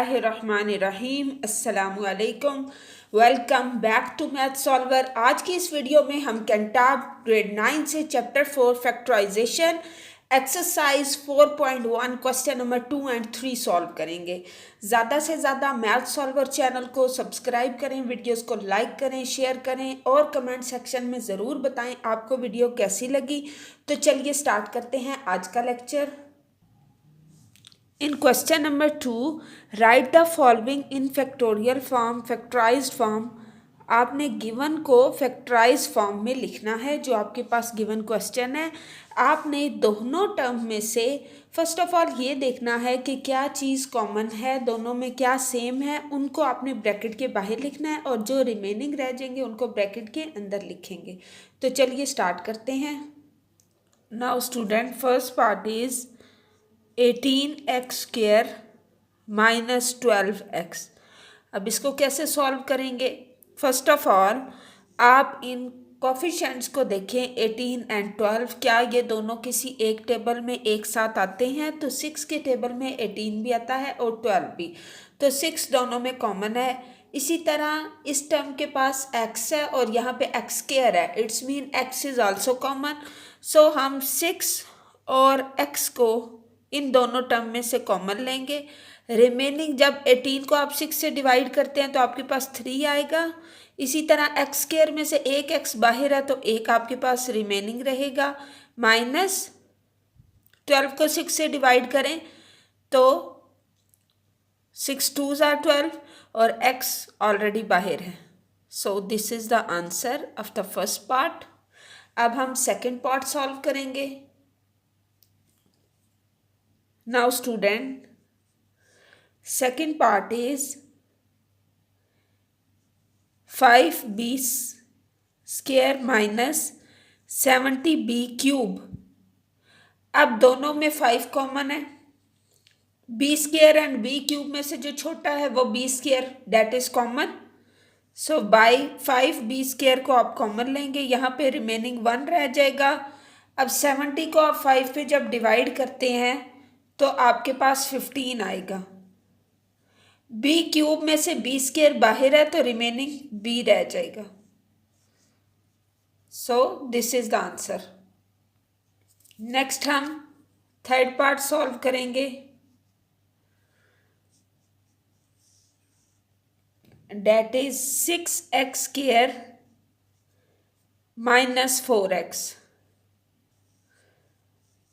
बिस्मिल्लाहिर्रहमानिर्रहीम। अस्सलामुअलैकुम। Welcome back to Math Solver. आज की इस वीडियो में हम कैंटाब ग्रेड 9 से chapter 4 factorisation exercise 4.1 question number 2 and 3 solve करेंगे। ज़्यादा से ज़्यादा मैथ सॉल्वर चैनल को सब्सक्राइब करें, वीडियोस को लाइक करें, शेयर करें और कमेंट सेक्शन में ज़रूर बताएं आपको वीडियो कैसी लगी। तो चलिए स्टार्ट करते हैं आज का lecture. In question number 2, write the following in factorial form, factorized form। आपने गिवन को फैक्टराइज फॉर्म में लिखना है जो आपके पास गिवन क्वेश्चन है। आपने दोनों टर्म में से फर्स्ट ऑफ ऑल ये देखना है कि क्या चीज़ कॉमन है, दोनों में क्या सेम है, उनको आपने ब्रैकेट के बाहर लिखना है और जो रिमेनिंग रह जाएंगे उनको ब्रैकेट के अंदर लिखेंगे। तो चलिए स्टार्ट करते हैं। Now student, first part is 18x² minus 12x। अब इसको कैसे सॉल्व करेंगे? फर्स्ट ऑफ ऑल आप इन कोफिशिएंट्स को देखें 18 एंड 12, क्या ये दोनों किसी एक टेबल में एक साथ आते हैं? तो 6 के टेबल में 18 भी आता है और 12 भी, तो 6 दोनों में कॉमन है। इसी तरह इस टर्म के पास x है और यहाँ पे x² है, it's mean x is also common. So हम 6 और x को इन दोनों टर्म में से कॉमन लेंगे। रिमेनिंग जब 18 को आप 6 से डिवाइड करते हैं तो आपके पास 3 आएगा। इसी तरह x² में से एक x बाहर है तो एक आपके पास रिमेनिंग रहेगा। माइनस 12 को 6 से डिवाइड करें तो 6 2s are 12 और x ऑलरेडी बाहर है। सो this is the answer of the first part. अब हम सेकेंड पार्ट सॉल्व करेंगे। Now student, second part is 5b² minus 70b³। अब दोनों में 5 कॉमन है। b² एंड b³ में से जो छोटा है वो b² that is common. So by 5b² को आप कॉमन लेंगे, यहाँ पे रिमेनिंग 1 रह जाएगा। अब 70 को आप 5 पे जब डिवाइड करते हैं तो आपके पास 15 आएगा। b³ में से b² बाहर है तो रिमेनिंग b रह जाएगा। So this is the answer. Next हम थर्ड पार्ट सॉल्व करेंगे। That is 6x² minus 4x।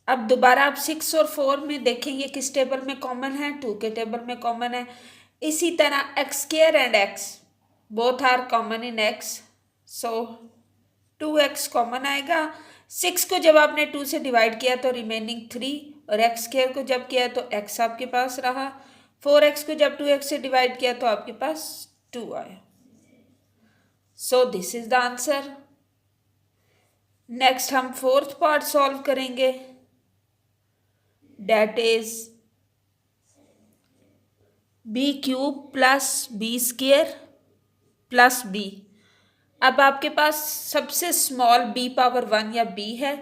अब दोबारा आप 6 और 4 में देखेंगे किस टेबल में कॉमन है, 2 के टेबल में कॉमन है। इसी तरह x² and x both are common in x, so 2x common आएगा। 6 को जब आपने 2 से डिवाइड किया तो रिमेनिंग 3 और x² को जब किया तो x आपके पास रहा। 4x को जब 2x से डिवाइड किया तो आपके पास 2 आया। So this is the answer. Next हम फोर्थ पार्ट सॉल्व करेंगे। That is b³ plus b² plus b। अब आपके पास सबसे स्मॉल b⁻1 या b है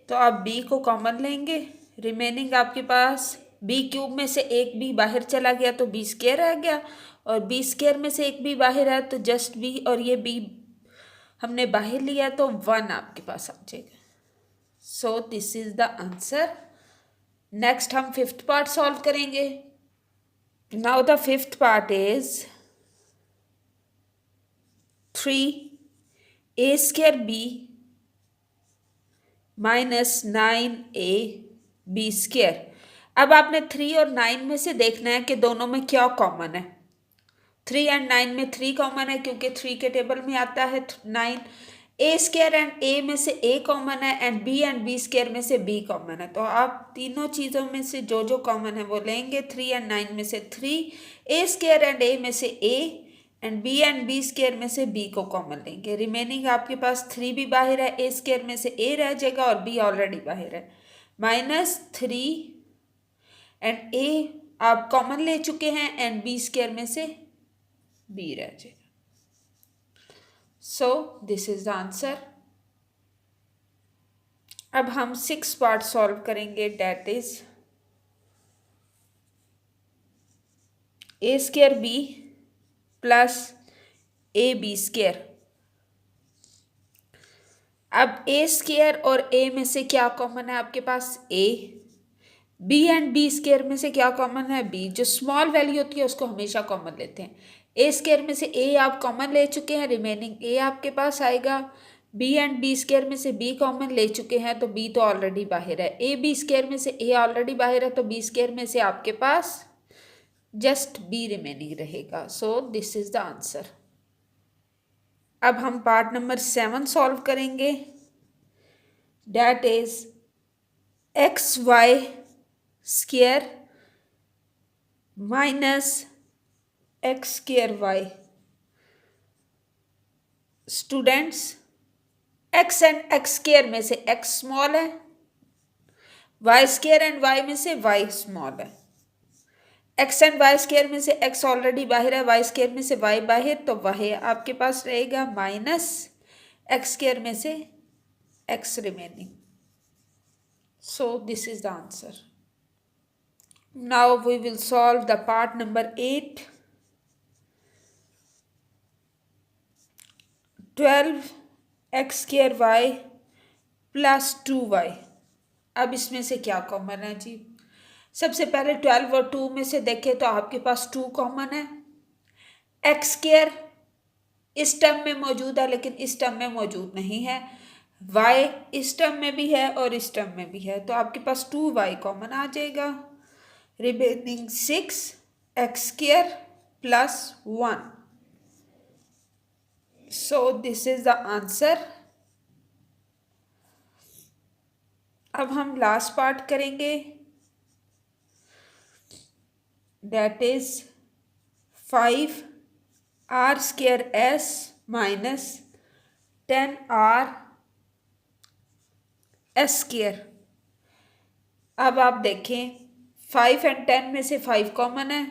तो आप b को कॉमन लेंगे। रिमेनिंग आपके पास b³ में से एक b बाहर चला गया तो b² रह गया और b² में से एक b बाहर है तो जस्ट b और ये b हमने बाहर लिया तो 1 आपके पास आ जाएगा। So this is the answer. Next हम फिफ्थ पार्ट सॉल्व करेंगे। Now the fifth part is 3a² minus 9ab²। अब आपने 3 और 9 में से देखना है कि दोनों में क्या कॉमन है। 3 एंड 9 में 3 कॉमन है क्योंकि 3 के टेबल में आता है 9। a² एंड a में से a कॉमन है एंड b एंड b² में से b कॉमन है। तो आप तीनों चीज़ों में से जो जो कॉमन है वो लेंगे। 3 एंड 9 में से 3, a² एंड a में से a and b and b² में से b को कॉमन लेंगे। रिमेनिंग आपके पास 3 भी बाहर है, a² में से a रह जाएगा और b ऑलरेडी बाहर है। माइनस 3 एंड a आप कॉमन ले चुके हैं एंड b² में से b रह जाएगा। So this is the answer. अब हम 6 पार्ट सॉल्व करेंगे। That is a square b plus a b square. अब ए स्क्वायर और ए में से क्या कॉमन है आपके पास? ए। बी एंड बी स्क्वायर में से क्या कॉमन है? बी। जो स्मॉल वैल्यू होती है उसको हमेशा कॉमन लेते हैं। ए स्क्वायर में से ए आप कॉमन ले चुके हैं, रिमेनिंग ए आपके पास आएगा। बी एंड बी स्क्वायर में से बी कॉमन ले चुके हैं तो बी तो ऑलरेडी बाहर है। ए बी स्क्वायर में से ए ऑलरेडी बाहर है तो बी स्क्वायर में से आपके पास जस्ट बी रिमेनिंग रहेगा। So this is the answer. अब हम पार्ट नंबर 7 सॉल्व करेंगे। That is X Y square minus X square Y. Students, X and X square में से एक्स स्मॉल है, वाई स्क्वायर एंड वाई में से Y small है। एक्स एंड वाई स्क्वायर में से एक्स ऑलरेडी बाहर है, वाई स्क्वायर में से वाई बाहर, तो वह आपके पास रहेगा माइनस एक्स स्क्वायर में से x remaining. So this is the answer. Now we will solve the part number 8। 12 x square y plus 2y। अब इसमें से क्या कॉमन है जी? सबसे पहले 12 और 2 में से देखें तो आपके पास 2 कॉमन है। एक्स स्क्वायर इस टर्म में मौजूद है लेकिन इस टर्म में मौजूद नहीं है। y इस टर्म में भी है और इस टर्म में भी है तो आपके पास 2y कॉमन आ जाएगा। Remaining 6 x square plus 1। So this is the answer. अब हम लास्ट पार्ट करेंगे। That is 5 r square s minus 10 r s square. अब आप देखें 5 एंड 10 में से 5 कॉमन है,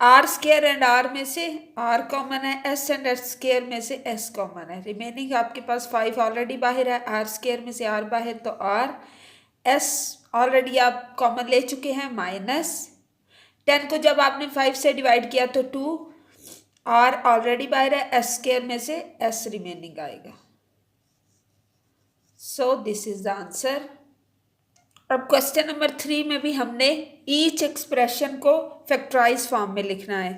आर स्क्वायर एंड आर में से आर कॉमन है, एस एंड एस स्क्वायर में से एस कॉमन है। रिमेनिंग आपके पास 5 ऑलरेडी बाहर है, आर स्क्वायर में से आर बाहर तो आर, एस ऑलरेडी आप कॉमन ले चुके हैं माइनस 10 को जब आपने 5 से डिवाइड किया तो 2, आर ऑलरेडी बाहर है, एस स्क्वायर में से एस रिमेनिंग आएगा। So this is the answer. अब क्वेश्चन नंबर 3 में भी हमने ईच एक्सप्रेशन को फैक्टराइज फॉर्म में लिखना है।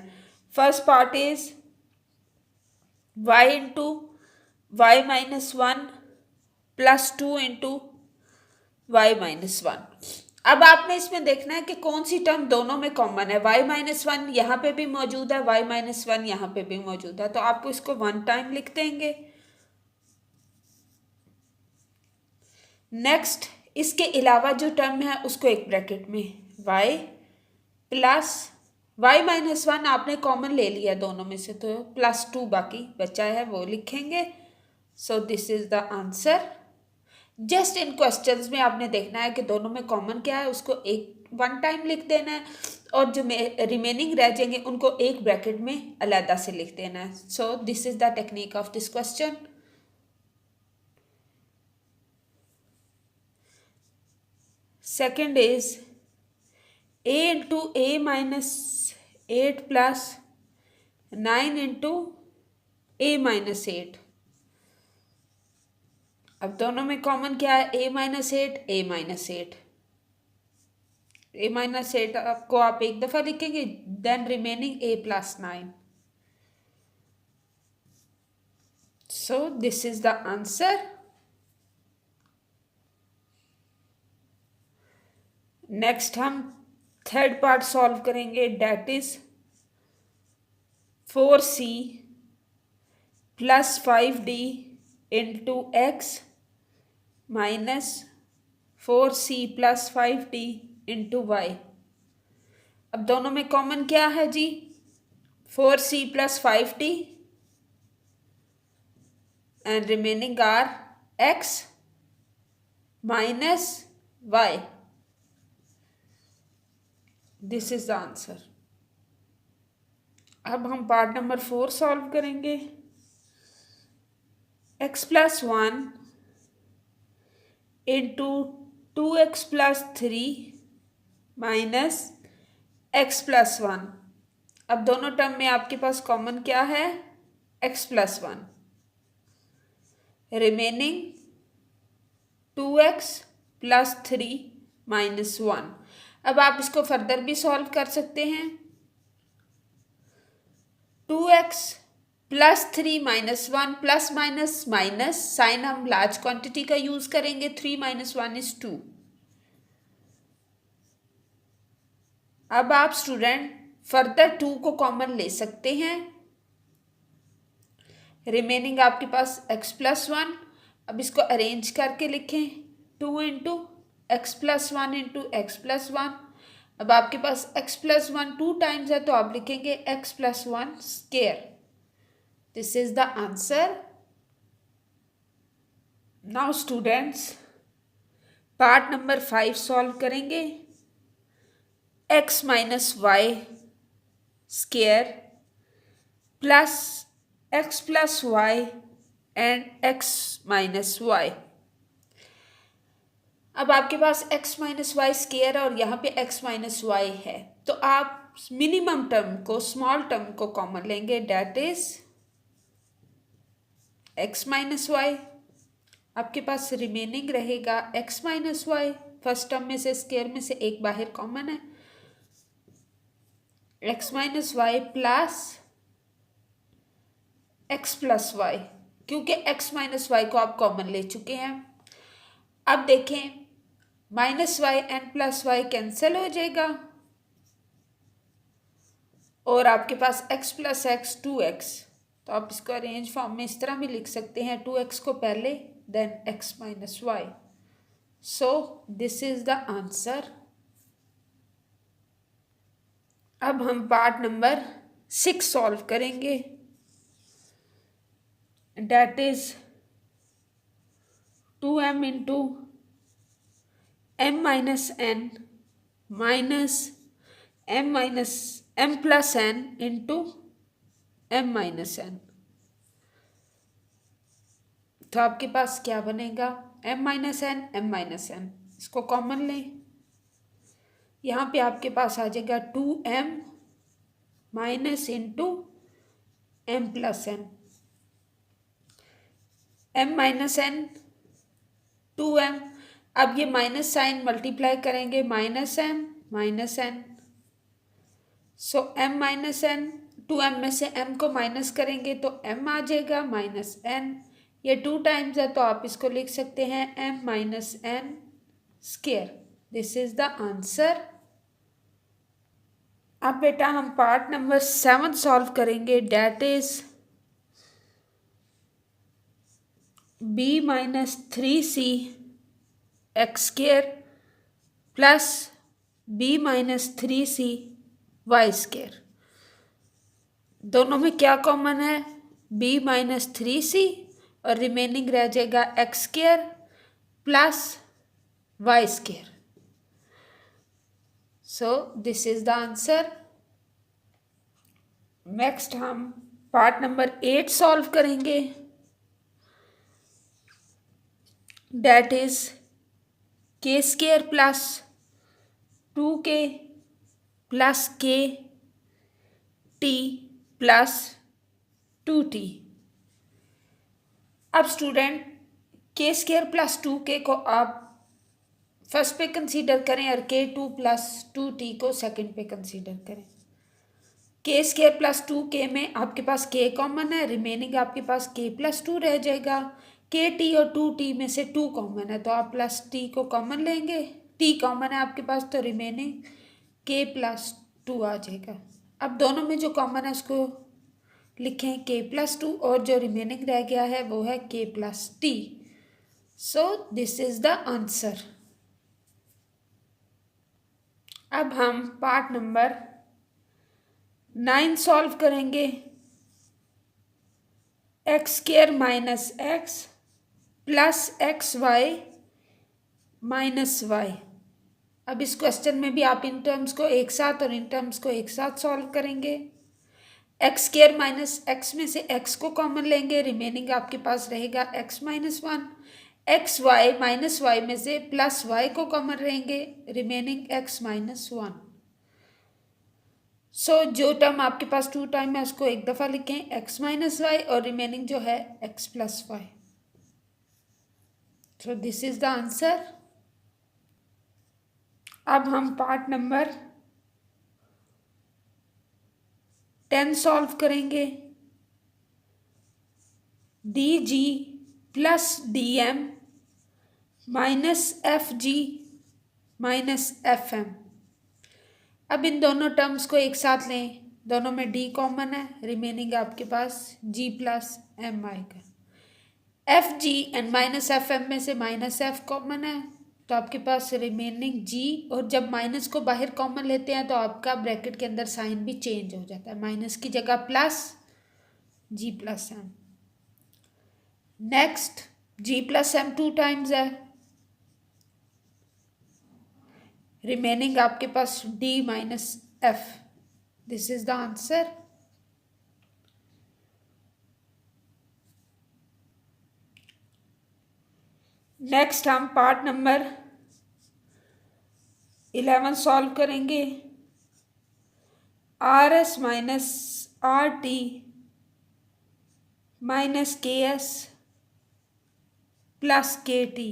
First part is y into y minus 1 plus 2 into y minus 1। अब आपने इसमें देखना है कि कौन सी टर्म दोनों में कॉमन है। y माइनस 1 यहाँ पे भी मौजूद है, y माइनस 1 यहाँ पे भी मौजूद है तो आपको इसको 1 टाइम लिख देंगे। नेक्स्ट इसके अलावा जो टर्म है उसको एक ब्रैकेट में y प्लस y माइनस 1 आपने कॉमन ले लिया दोनों में से तो प्लस 2 बाकी बचा है वो लिखेंगे। सो this is the answer. Just in questions में आपने देखना है कि दोनों में कॉमन क्या है, उसको एक 1 टाइम लिख देना है और जो रिमेनिंग रह जाएंगे उनको एक ब्रैकेट में अलग से लिख देना है। सो this is the technique of this question. Second is a into a minus 8 plus 9 into a minus 8। अब दोनों में कॉमन क्या है? a minus 8 a minus 8। a minus 8 आपको आप एक दफा लिखेंगे, then remaining a plus 9। So this is the answer. Next हम थर्ड पार्ट सॉल्व करेंगे। That is 4c plus 5d into x minus 4c plus 5d into y. अब दोनों में कॉमन क्या है जी? 4c plus 5d and remaining are x minus y. This is the answer. अब हम पार्ट नंबर 4 सॉल्व करेंगे। x plus 1 into 2x plus 3 minus x plus 1। अब दोनों टर्म में आपके पास कॉमन क्या है, x plus 1, remaining 2x plus 3 minus 1। अब आप इसको फर्दर भी सॉल्व कर सकते हैं। 2x plus 3 minus 1 plus minus minus, sign हम लार्ज क्वांटिटी का यूज करेंगे, 3 माइनस 1 इज 2। अब आप स्टूडेंट फर्दर 2 को कॉमन ले सकते हैं, रिमेनिंग आपके पास x प्लस 1। अब इसको अरेंज करके लिखें, 2 into x plus 1 into x plus 1। अब आपके पास x प्लस 1 2 टाइम्स है तो आप लिखेंगे x plus 1 square. This is the answer. Now students part number 5 solve करेंगे। x minus y square plus x plus y and x minus y. अब आपके पास x माइनस वाई स्क्वायर और यहाँ पे x माइनस वाई है, तो आप मिनिमम टर्म को, स्मॉल टर्म को कॉमन लेंगे, that is x minus y. आपके पास रिमेनिंग रहेगा x minus y. First term में से, स्क्वायर में से एक बाहर कॉमन है, x minus y plus x plus y, क्योंकि x माइनस वाई को आप कॉमन ले चुके हैं। अब देखें minus y and plus y cancel हो जाएगा और आपके पास x प्लस एक्स 2x, तो आप इसको अरेंज फॉर्म में इस तरह भी लिख सकते हैं, 2x को पहले then x minus y. So this is the answer. अब हम पार्ट नंबर 6 सॉल्व करेंगे, that is 2m into m minus n minus m plus n into m minus n। तो आपके पास क्या बनेगा, m minus n m minus n, इसको common लें, यहाँ पे आपके पास आ जाएगा 2m minus into m plus n, m minus n 2m। अब ये माइनस साइन मल्टीप्लाई करेंगे, माइनस n, सो m माइनस n, 2m में से m को माइनस करेंगे तो m आ जाएगा माइनस n। ये 2 टाइम्स है तो आप इसको लिख सकते हैं m minus n square. This is the answer. अब बेटा हम पार्ट नंबर 7 सॉल्व करेंगे, that is b minus 3c x square plus b minus 3c y square. दोनों में क्या कॉमन है, b माइनस 3c और रिमेनिंग रह जाएगा x square plus y square. So this is the answer. Next हम part number 8 solve करेंगे, that is k square plus 2k plus k t plus 2t। अब स्टूडेंट के square plus 2k को आप first पे consider करें और k2 plus 2t को सेकंड पे कंसीडर करें। के स्क्वायर प्लस 2k में आपके पास k कॉमन है, रिमेनिंग आपके पास k प्लस 2 रह जाएगा। के टी और 2t में से 2 कॉमन है तो आप प्लस t को कॉमन लेंगे, t कॉमन है आपके पास तो रिमेनिंग k प्लस 2 आ जाएगा। अब दोनों में जो कॉमन है उसको लिखें k प्लस 2 और जो रिमेनिंग रह गया है वो है k plus t। So this is the answer. अब हम पार्ट नंबर 9 सॉल्व करेंगे, x square minus x plus x y minus y. अब इस क्वेश्चन में भी आप इन टर्म्स को एक साथ और इन टर्म्स को एक साथ सॉल्व करेंगे। एक्स स्क्वायर माइनस एक्स में से एक्स को कॉमन लेंगे, रिमेनिंग आपके पास रहेगा x minus 1। X y minus y में से प्लस वाई को कॉमन लेंगे, रिमेनिंग एक्स माइनस 1। सो जो टर्म आपके पास 2 टाइम है उसको एक दफ़ा लिखें x माइनस वाई और रिमेनिंग जो है x plus y. So this is the answer. अब हम पार्ट नंबर 10 सॉल्व करेंगे। D g plus d m minus f g minus f m. अब इन दोनों टर्म्स को एक साथ लें, दोनों में डी कॉमन है, रिमेनिंग आपके पास जी प्लस एम आएगा। F g and minus f m में से माइनस एफ कॉमन है तो आपके पास रिमेनिंग जी, और जब माइनस को बाहर कॉमन लेते हैं तो आपका ब्रैकेट के अंदर साइन भी चेंज हो जाता है, माइनस की जगह plus G plus M. Next G plus M 2 times है, रिमेनिंग आपके पास D minus F. This is the answer. Next हम पार्ट नंबर 11 सॉल्व करेंगे। R S minus R T minus K S plus K T.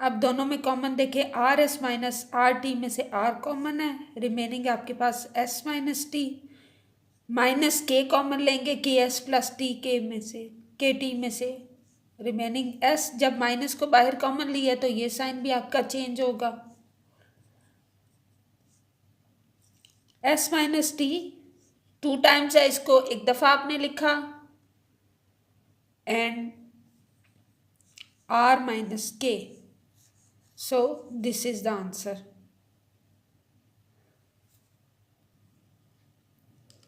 अब दोनों में common देखें, R S minus R T में से आर कॉमन है, रिमेनिंग आपके पास S minus T, minus K common लेंगे के एस प्लस टी के में से के टी में से, रिमेनिंग एस। जब माइनस को बाहर कॉमन लिया तो ये साइन भी आपका चेंज होगा, एस माइनस टी 2 टाइम्स है, इसको एक दफ़ा आपने लिखा, and r minus k. So this is the answer.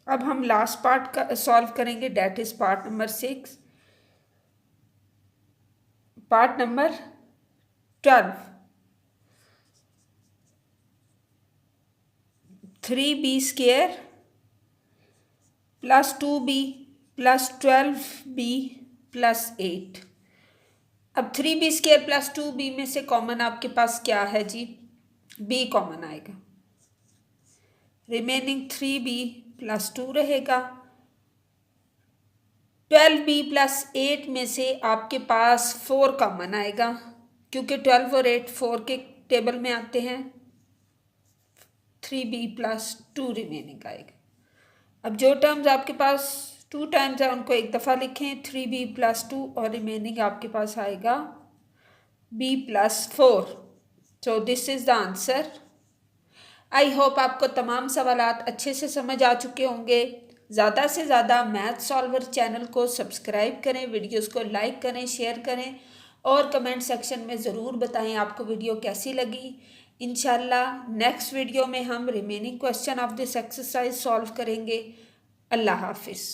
अब हम लास्ट पार्ट का सॉल्व करेंगे, that is part number 6। Part number 12, 3b square plus 2b plus 12b plus 8। अब 3b स्क्वायर प्लस 2b में से कॉमन आपके पास क्या है जी, b कॉमन आएगा, रिमेनिंग 3b प्लस 2 रहेगा। 12b प्लस 8 में से आपके पास 4 कॉमन आएगा, क्योंकि 12 और 8 4 के टेबल में आते हैं। 3b प्लस 2 रिमेनिंग आएगा। अब जो टर्म्स आपके पास 2 टाइम्स है उनको एक दफ़ा लिखें, 3b प्लस 2 और रिमेनिंग आपके पास आएगा b plus 4। So this is the answer. I hope आपको तमाम सवालात अच्छे से समझ आ चुके होंगे। ज़्यादा से ज़्यादा मैथ सॉल्वर चैनल को सब्सक्राइब करें, वीडियोस को लाइक करें, शेयर करें और कमेंट सेक्शन में ज़रूर बताएं आपको वीडियो कैसी लगी। इंशाल्लाह नेक्स्ट वीडियो में हम remaining question of this exercise solve करेंगे। अल्लाह हाफिज़।